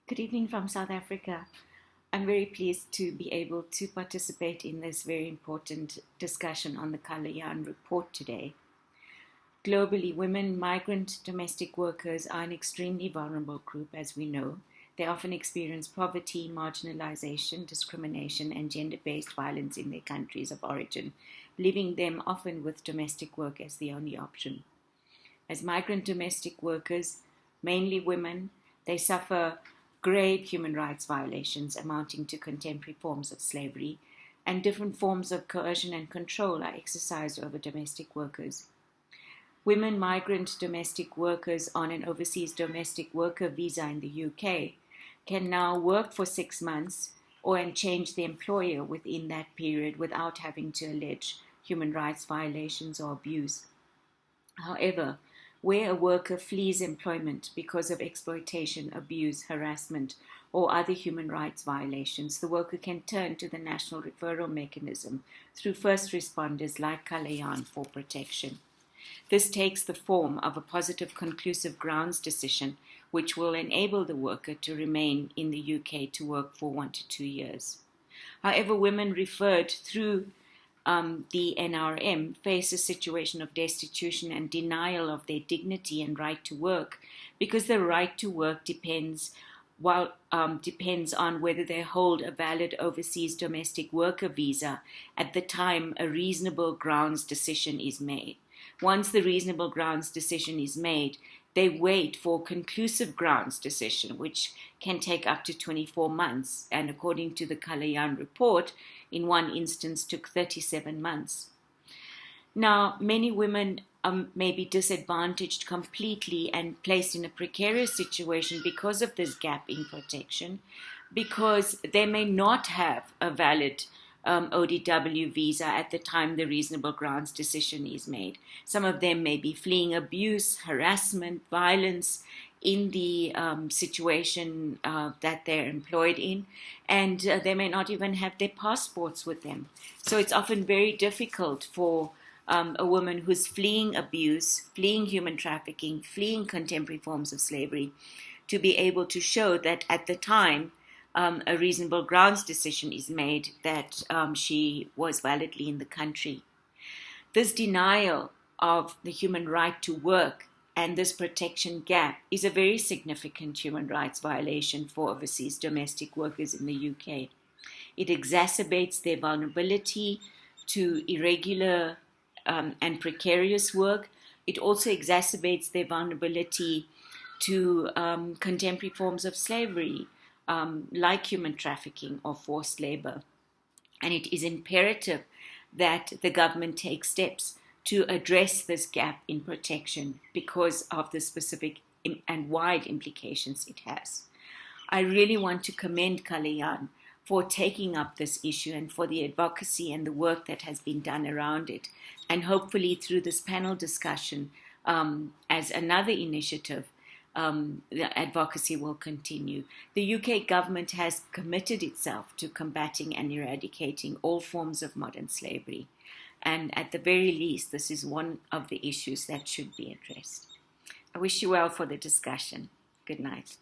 Good evening from South Africa. I'm very pleased to be able to participate in this very important discussion on the Kalayan report today. Globally, women migrant domestic workers are an extremely vulnerable group, as we know. They often experience poverty, marginalization, discrimination, and gender-based violence in their countries of origin, leaving them often with domestic work as the only option. As migrant domestic workers, mainly women, they suffer grave human rights violations amounting to contemporary forms of slavery, and different forms of coercion and control are exercised over domestic workers. Women migrant domestic workers on an overseas domestic worker visa in the UK can now work for 6 months and change the employer within that period without having to allege human rights violations or abuse. However, where a worker flees employment because of exploitation, abuse, harassment, or other human rights violations, the worker can turn to the national referral mechanism through first responders like Kalayan for protection. This takes the form of a positive conclusive grounds decision, which will enable the worker to remain in the UK to work for 1 to 2 years. However, women referred through the NRM face a situation of destitution and denial of their dignity and right to work, because the right to work depends on whether they hold a valid overseas domestic worker visa at the time a reasonable grounds decision is made. Once the reasonable grounds decision is made, they wait for conclusive grounds decision, which can take up to 24 months, and according to the Kalayan report, in one instance took 37 months. Now, many women may be disadvantaged completely and placed in a precarious situation because of this gap in protection, because they may not have a valid ODW visa at the time the reasonable grounds decision is made. Some of them may be fleeing abuse, harassment, violence in the situation that they're employed in, and they may not even have their passports with them. So it's often very difficult for a woman who's fleeing abuse, fleeing human trafficking, fleeing contemporary forms of slavery, to be able to show that at the time a reasonable grounds decision is made that she was validly in the country. This denial of the human right to work and this protection gap is a very significant human rights violation for overseas domestic workers in the UK. It exacerbates their vulnerability to irregular and precarious work. It also exacerbates their vulnerability to contemporary forms of slavery, like human trafficking or forced labor. And it is imperative that the government take steps to address this gap in protection because of the specific and wide implications it has. I really want to commend Kalayan for taking up this issue and for the advocacy and the work that has been done around it. And hopefully through this panel discussion, as another initiative, the advocacy will continue. The UK government has committed itself to combating and eradicating all forms of modern slavery. And at the very least, this is one of the issues that should be addressed. I wish you well for the discussion. Good night.